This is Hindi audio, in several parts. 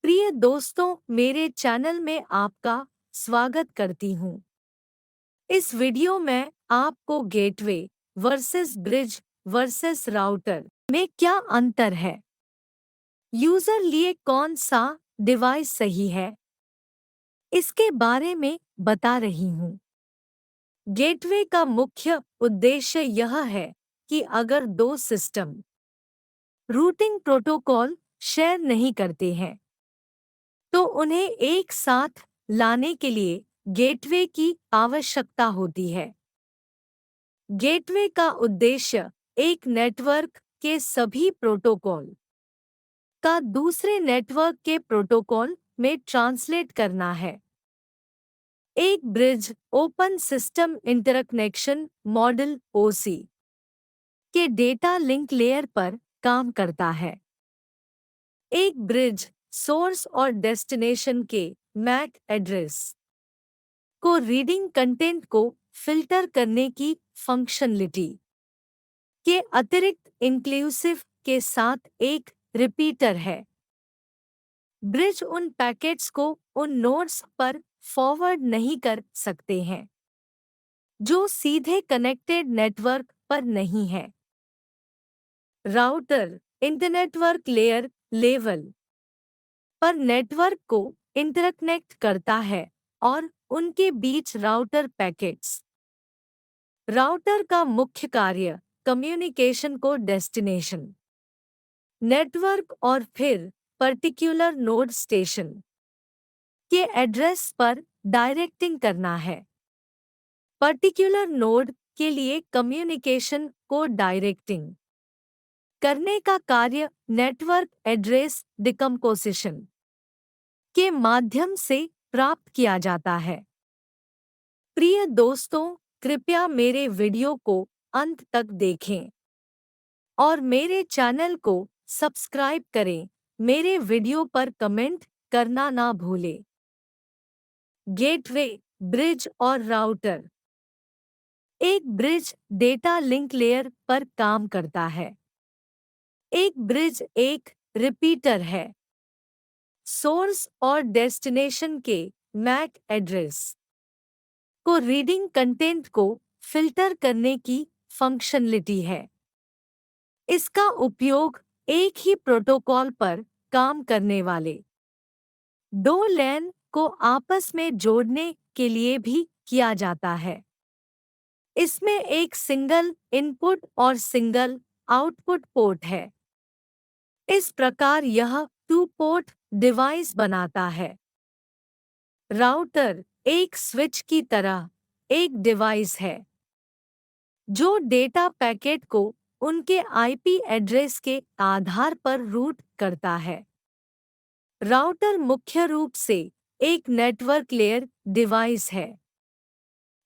प्रिय दोस्तों, मेरे चैनल में आपका स्वागत करती हूँ। इस वीडियो में आपको gateway versus bridge versus router में क्या अंतर है, यूजर लिए कौन सा डिवाइस सही है, इसके बारे में बता रही हूँ। गेटवे का मुख्य उद्देश्य यह है कि अगर दो सिस्टम रूटिंग प्रोटोकॉल शेयर नहीं करते हैं तो उन्हें एक साथ लाने के लिए गेटवे की आवश्यकता होती है। गेटवे का उद्देश्य एक नेटवर्क के सभी प्रोटोकॉल का दूसरे नेटवर्क के प्रोटोकॉल में ट्रांसलेट करना है। एक bridge open system interconnection model OSI के डेटा लिंक लेयर पर काम करता है। एक ब्रिज सोर्स और डेस्टिनेशन के मैक एड्रेस को रीडिंग कंटेंट को फिल्टर करने की फंक्शनलिटी के अतिरिक्त इंक्लूसिव के साथ एक रिपीटर है। ब्रिज उन पैकेट्स को उन नोड्स पर फॉरवर्ड नहीं कर सकते हैं जो सीधे कनेक्टेड नेटवर्क पर नहीं है। राउटर इंटरनेटवर्क लेयर लेवल पर नेटवर्क को इंटरकनेक्ट करता है और उनके बीच राउटर पैकेट्स। राउटर का मुख्य कार्य कम्युनिकेशन को डेस्टिनेशन नेटवर्क और फिर पर्टिकुलर नोड स्टेशन के एड्रेस पर डायरेक्टिंग करना है। पर्टिकुलर नोड के लिए कम्युनिकेशन को डायरेक्टिंग करने का कार्य नेटवर्क एड्रेस डिकम्पोजिशन के माध्यम से प्राप्त किया जाता है। प्रिय दोस्तों, कृपया मेरे वीडियो को अंत तक देखें और मेरे चैनल को सब्सक्राइब करें। मेरे वीडियो पर कमेंट करना ना भूलें। गेटवे, ब्रिज और राउटर। एक ब्रिज डेटा लिंक लेयर पर काम करता है। एक ब्रिज एक रिपीटर है। सोर्स और डेस्टिनेशन के मैक एड्रेस को रीडिंग कंटेंट को फिल्टर करने की फंक्शनलिटी है। इसका उपयोग एक ही प्रोटोकॉल पर काम करने वाले दो लैन को आपस में जोड़ने के लिए भी किया जाता है। इसमें एक सिंगल इनपुट और सिंगल आउटपुट पोर्ट है। इस प्रकार यह टू पोर्ट डिवाइस बनाता है। राउटर एक स्विच की तरह एक डिवाइस है जो डेटा पैकेट को उनके आईपी एड्रेस के आधार पर रूट करता है। राउटर मुख्य रूप से एक नेटवर्क लेयर डिवाइस है।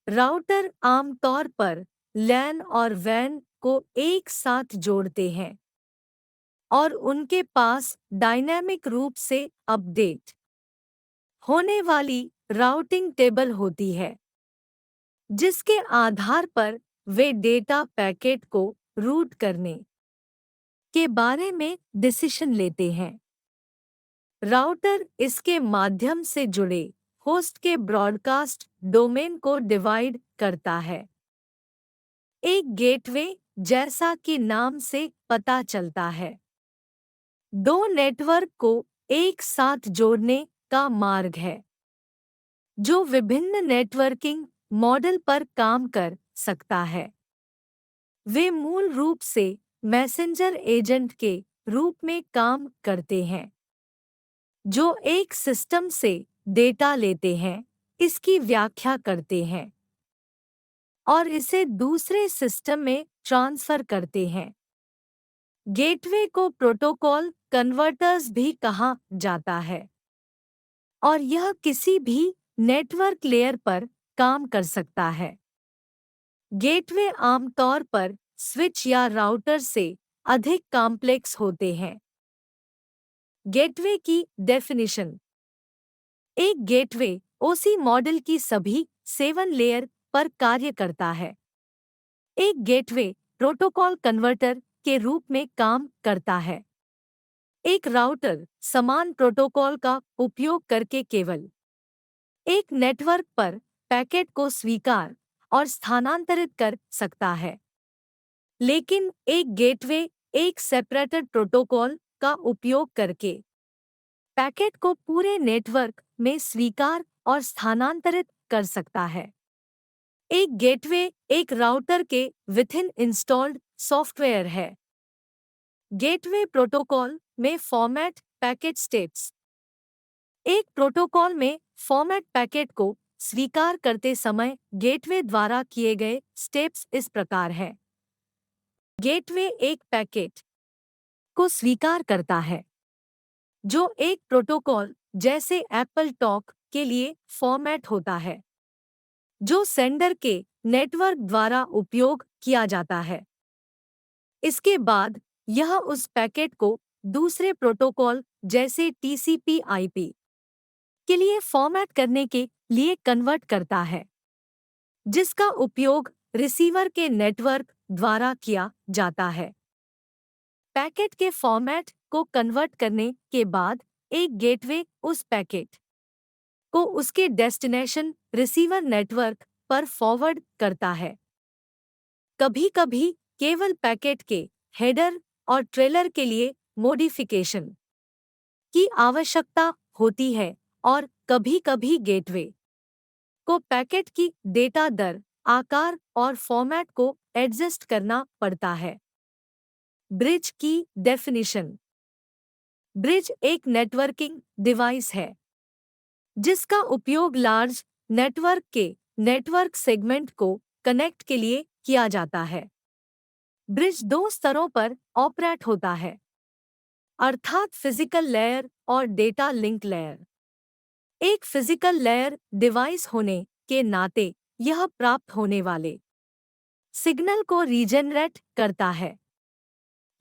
राउटर आमतौर पर लैन और वैन को एक साथ जोड़ते हैं और उनके पास डायनामिक रूप से अपडेट होने वाली राउटिंग टेबल होती है जिसके आधार पर वे डेटा पैकेट को रूट करने के बारे में डिसीजन लेते हैं। राउटर इसके माध्यम से जुड़े होस्ट के ब्रॉडकास्ट डोमेन को डिवाइड करता है। एक गेटवे, जैसा कि नाम से पता चलता है, दो नेटवर्क को एक साथ जोड़ने का मार्ग है जो विभिन्न नेटवर्किंग मॉडल पर काम कर सकता है। वे मूल रूप से मैसेंजर एजेंट के रूप में काम करते हैं जो एक सिस्टम से डेटा लेते हैं, इसकी व्याख्या करते हैं और इसे दूसरे सिस्टम में ट्रांसफर करते हैं। गेटवे को प्रोटोकॉल कन्वर्टर्स भी कहा जाता है और यह किसी भी नेटवर्क लेयर पर काम कर सकता है। गेटवे आमतौर पर स्विच या राउटर से अधिक कॉम्प्लेक्स होते हैं। गेटवे की डेफिनिशन। एक गेटवे ओसी मॉडल की सभी 7 लेयर पर कार्य करता है। एक गेटवे प्रोटोकॉल कन्वर्टर के रूप में काम करता है। एक राउटर समान प्रोटोकॉल का उपयोग करके केवल एक नेटवर्क पर पैकेट को स्वीकार और स्थानांतरित कर सकता है, लेकिन एक गेटवे एक सेपरेटेड प्रोटोकॉल का उपयोग करके पैकेट को पूरे नेटवर्क में स्वीकार और स्थानांतरित कर सकता है। एक गेटवे एक राउटर के विथिन इंस्टॉल्ड सॉफ्टवेयर है। गेटवे प्रोटोकॉल में फॉर्मेट पैकेट स्टेप्स। एक प्रोटोकॉल में फॉर्मेट पैकेट को स्वीकार करते समय गेटवे द्वारा किए गए स्टेप्स इस प्रकार हैं। गेटवे एक पैकेट को स्वीकार करता है जो एक प्रोटोकॉल जैसे एप्पल टॉक के लिए फॉर्मेट होता है, जो सेंडर के नेटवर्क द्वारा उपयोग किया जाता है। इसके बाद यह उस पैकेट को दूसरे प्रोटोकॉल जैसे टीसीपी/आईपी के लिए फॉर्मेट करने के लिए कन्वर्ट करता है, जिसका उपयोग रिसीवर के नेटवर्क द्वारा किया जाता है। पैकेट के फॉर्मेट को कन्वर्ट करने के बाद एक गेटवे उस पैकेट को उसके डेस्टिनेशन रिसीवर नेटवर्क पर फॉरवर्ड करता है। कभी-कभी केवल पैकेट के हेडर और ट्रेलर के लिए मॉडिफिकेशन की आवश्यकता होती है और कभी-कभी गेटवे को पैकेट की डेटा दर, आकार और फॉर्मेट को एडजस्ट करना पड़ता है। ब्रिज की डेफिनिशन। ब्रिज एक नेटवर्किंग डिवाइस है जिसका उपयोग लार्ज नेटवर्क के नेटवर्क सेगमेंट को कनेक्ट के लिए किया जाता है। ब्रिज दो स्तरों पर ऑपरेट होता है, अर्थात फिजिकल लेयर और डेटा लिंक लेयर। एक फिजिकल लेयर डिवाइस होने के नाते यह प्राप्त होने वाले सिग्नल को रीजनरेट करता है।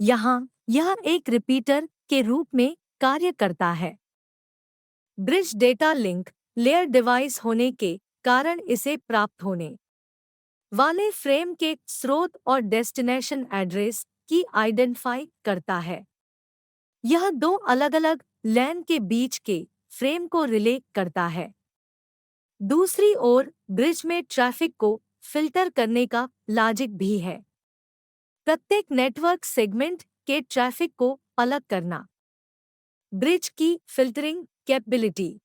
यहाँ यह एक रिपीटर के रूप में कार्य करता है। Bridge data link layer device होने के कारण इसे प्राप्त होने वाले फ्रेम के स्रोत और डेस्टिनेशन एड्रेस की आइडेंटिफाई करता है। यह दो अलग-अलग लैन के बीच के फ्रेम को रिले करता है। दूसरी ओर ब्रिज में ट्रैफिक को फिल्टर करने का लॉजिक भी है। प्रत्येक नेटवर्क सेगमेंट के ट्रैफिक को अलग करना। ब्रिज की फिल्टरिंग कैपेबिलिटी।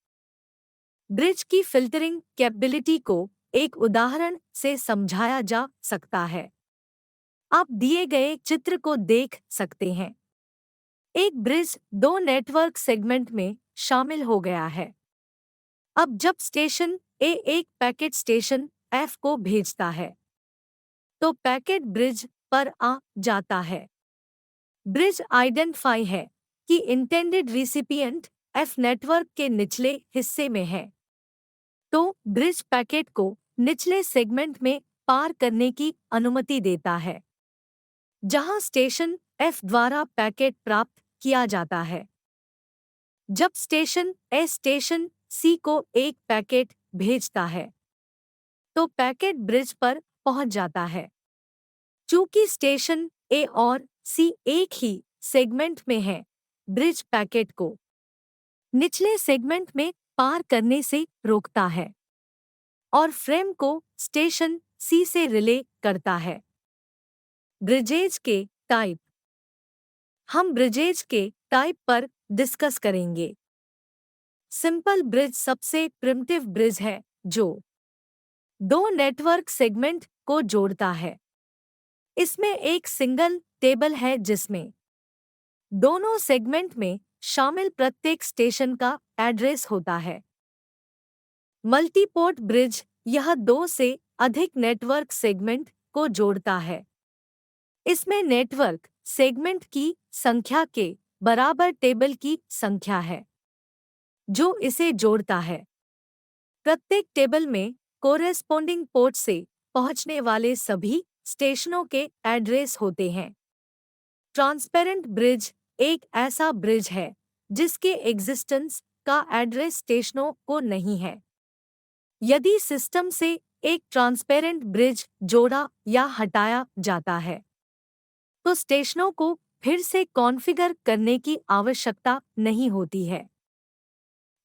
ब्रिज की फिल्टरिंग कैपेबिलिटी को एक उदाहरण से समझाया जा सकता है। आप दिए गए चित्र को देख सकते हैं। एक ब्रिज दो नेटवर्क सेगमेंट में शामिल हो गया है। अब जब स्टेशन ए एक पैकेट स्टेशन एफ को भेजता है, तो पैकेट ब्रिज पर आ जाता है। ब्रिज आइडेंटिफाई है कि इंटेंडेड रिसिपिएंट एफ नेटवर्क के निचले हिस्से में है, तो ब्रिज पैकेट को निचले सेगमेंट में पार करने की अनुमति देता है, जहां स्टेशन एफ द्वारा पैकेट प्राप्त किया जाता है। जब स्टेशन ए स्टेशन सी को एक पैकेट भेजता है, तो पैकेट ब्रिज पर पहुंच जाता है। चूंकि स्टेशन ए और सी एक ही सेगमेंट में है, ब्रिज पैकेट को निचले सेगमेंट में पार करने से रोकता है और फ्रेम को स्टेशन सी से रिले करता है। ब्रिजेज के टाइप। हम ब्रिजेज के टाइप पर डिस्कस करेंगे। सिंपल ब्रिज सबसे प्रिमिटिव ब्रिज है जो दो नेटवर्क सेगमेंट को जोड़ता है। इसमें एक सिंगल टेबल है जिसमें दोनों सेगमेंट में शामिल प्रत्येक स्टेशन का एड्रेस होता है। मल्टीपोर्ट ब्रिज यह दो से अधिक नेटवर्क सेगमेंट को जोड़ता है। इसमें नेटवर्क सेगमेंट की संख्या के बराबर टेबल की संख्या है जो इसे जोड़ता है। प्रत्येक टेबल में कोरेस्पोंडिंग पोर्ट से पहुंचने वाले सभी स्टेशनों के एड्रेस होते हैं। ट्रांसपेरेंट ब्रिज एक ऐसा ब्रिज है जिसके एग्जिस्टेंस का एड्रेस स्टेशनों को नहीं है। यदि सिस्टम से एक ट्रांसपेरेंट ब्रिज जोड़ा या हटाया जाता है, तो स्टेशनों को फिर से कॉन्फ़िगर करने की आवश्यकता नहीं होती है।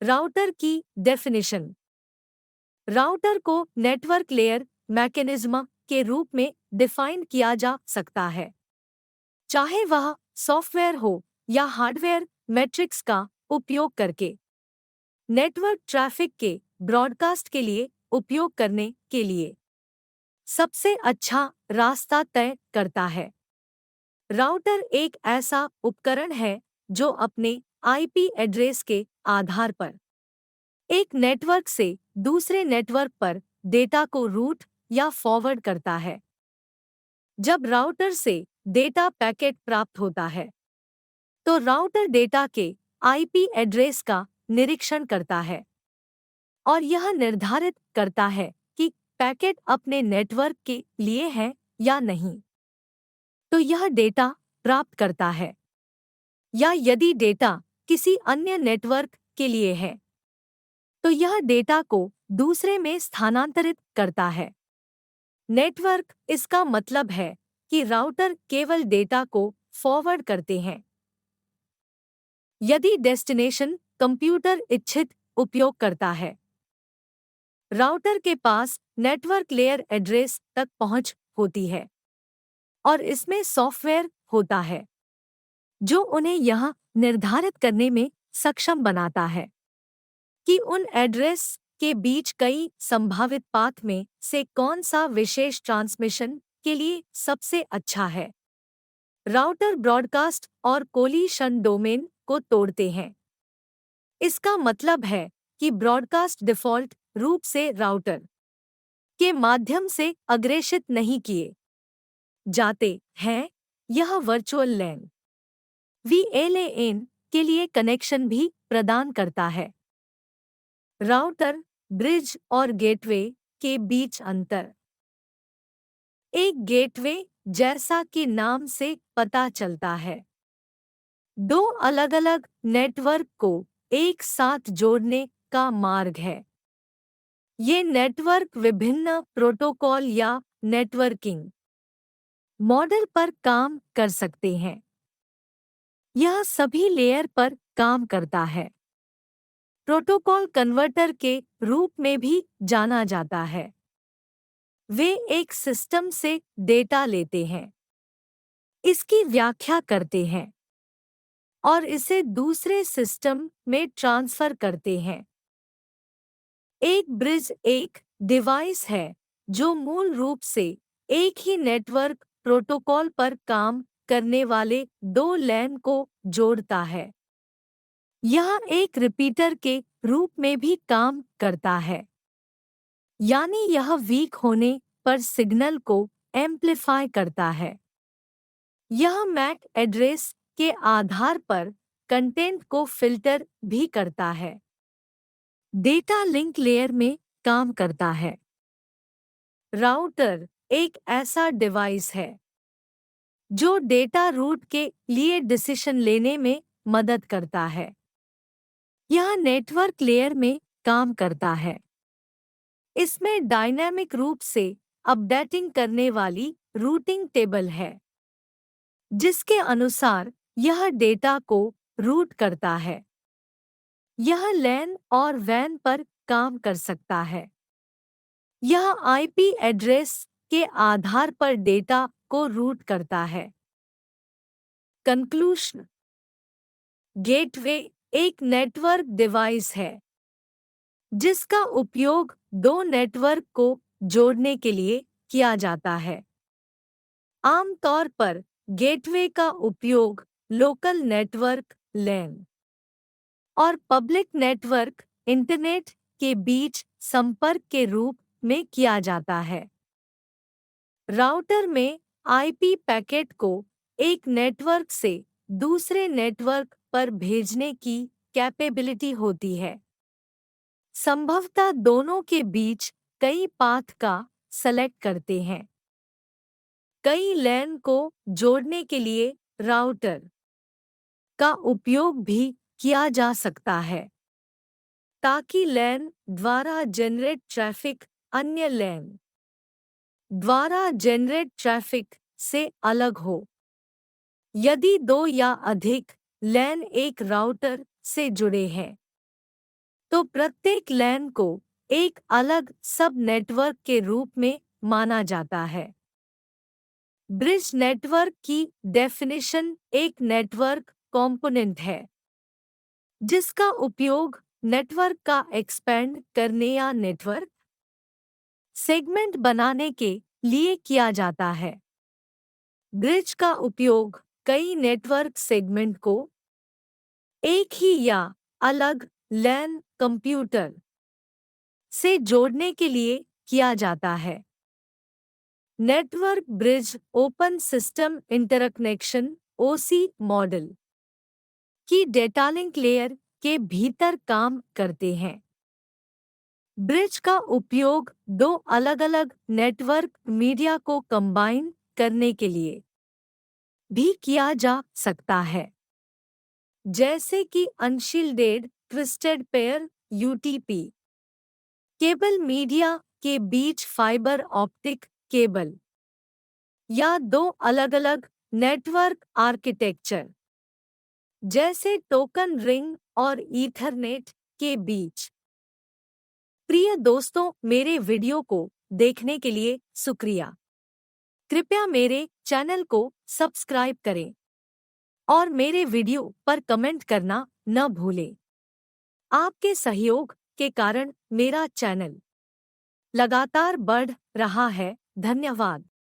राउटर की डेफिनेशन। राउटर को नेटवर्क लेयर मैकेनिज्म के रूप में डिफाइन किया जा सकता है, चाहे वह सॉफ्टवेयर हो या हार्डवेयर मैट्रिक्स का उपयोग करके नेटवर्क ट्रैफिक के ब्रॉडकास्ट के लिए उपयोग करने के लिए सबसे अच्छा रास्ता तय करता है। राउटर एक ऐसा उपकरण है जो अपने आईपी एड्रेस के आधार पर एक नेटवर्क से दूसरे नेटवर्क पर डेटा को रूट या फॉरवर्ड करता है। जब राउटर से डेटा पैकेट प्राप्त होता है, तो राउटर डेटा के आईपी एड्रेस का निरीक्षण करता है और यह निर्धारित करता है कि पैकेट अपने नेटवर्क के लिए है या नहीं। तो यह डेटा प्राप्त करता है, या यदि डेटा किसी अन्य नेटवर्क के लिए है, तो यह डेटा को दूसरे में स्थानांतरित करता है। नेटवर्क इसका मतलब है कि राउटर केवल डेटा को फॉरवर्ड करते हैं। यदि डेस्टिनेशन कंप्यूटर इच्छित उपयोग करता है, राउटर के पास नेटवर्क लेयर एड्रेस तक पहुंच होती है और इसमें सॉफ्टवेयर होता है जो उन्हें यह निर्धारित करने में सक्षम बनाता है कि उन एड्रेस के बीच कई संभावित पाथ में से कौन सा विशेष ट्रांसमिशन के लिए सबसे अच्छा है। राउटर ब्रॉडकास्ट और कोलिशन डोमेन को तोड़ते हैं। इसका मतलब है कि ब्रॉडकास्ट डिफ़ॉल्ट रूप से राउटर के माध्यम से अग्रेषित नहीं किए जाते हैं। यह वर्चुअल लैन VLAN के लिए कनेक्शन भी प्रदान करता है। राउटर, ब्रिज और गेटवे के बीच अंतर। एक गेटवे, जैसा कि नाम से पता चलता है, दो अलग-अलग नेटवर्क को एक साथ जोड़ने का मार्ग है। ये नेटवर्क विभिन्न प्रोटोकॉल या नेटवर्किंग मॉडल पर काम कर सकते हैं। यह सभी लेयर पर काम करता है। प्रोटोकॉल कन्वर्टर के रूप में भी जाना जाता है। वे एक सिस्टम से डेटा लेते हैं, इसकी व्याख्या करते हैं और इसे दूसरे सिस्टम में ट्रांसफर करते हैं। एक ब्रिज एक डिवाइस है जो मूल रूप से एक ही नेटवर्क प्रोटोकॉल पर काम करने वाले दो लैन को जोड़ता है। यह एक रिपीटर के रूप में भी काम करता है, यानी यह वीक होने पर सिग्नल को एम्प्लीफाई करता है। यह मैक एड्रेस के आधार पर कंटेंट को फिल्टर भी करता है। डेटा लिंक लेयर में काम करता है। राउटर एक ऐसा डिवाइस है जो डेटा रूट के लिए डिसीजन लेने में मदद करता है। यह नेटवर्क लेयर में काम करता है। इसमें डायनामिक रूप से अपडेटिंग करने वाली रूटिंग टेबल है, जिसके अनुसार यह डेटा को रूट करता है। यह लैन और वैन पर काम कर सकता है। यह आईपी एड्रेस के आधार पर डेटा को रूट करता है। कंक्लूशन। गेटवे एक नेटवर्क डिवाइस है जिसका उपयोग दो नेटवर्क को जोड़ने के लिए किया जाता है। आमतौर पर गेटवे का उपयोग लोकल नेटवर्क लैन और पब्लिक नेटवर्क इंटरनेट के बीच संपर्क के रूप में किया जाता है। राउटर में आईपी पैकेट को एक नेटवर्क से दूसरे नेटवर्क पर भेजने की कैपेबिलिटी होती है। संभवतः दोनों के बीच कई पाथ का सेलेक्ट करते हैं। कई लैन को जोड़ने के लिए राउटर का उपयोग भी किया जा सकता है ताकि लैन द्वारा जनरेट ट्रैफिक अन्य लैन द्वारा जनरेट ट्रैफिक से अलग हो। यदि दो या अधिक लैन एक राउटर से जुड़े हैं, तो प्रत्येक लैन को एक अलग सब नेटवर्क के रूप में माना जाता है। ब्रिज नेटवर्क की डेफिनेशन एक नेटवर्क कंपोनेंट है जिसका उपयोग नेटवर्क का एक्सपेंड करने या नेटवर्क सेगमेंट बनाने के लिए किया जाता है। ब्रिज का उपयोग कई नेटवर्क सेगमेंट को एक ही या अलग लैन कंप्यूटर से जोड़ने के लिए किया जाता है। Network bridge open system interconnection (ओसी) मॉडल की डेटा लिंक लेयर के भीतर काम करते हैं। ब्रिज का उपयोग दो अलग-अलग नेटवर्क मीडिया को कंबाइन करने के लिए भी किया जा सकता है, जैसे कि unshielded twisted pair (UTP) cable media के बीच फाइबर ऑप्टिक केबल, या दो अलग-अलग नेटवर्क आर्किटेक्चर जैसे टोकन रिंग और ईथरनेट के बीच। प्रिय दोस्तों, मेरे वीडियो को देखने के लिए शुक्रिया। कृपया मेरे चैनल को सब्सक्राइब करें और मेरे वीडियो पर कमेंट करना न भूलें। आपके सहयोग के कारण मेरा चैनल लगातार बढ़ रहा है। धन्यवाद।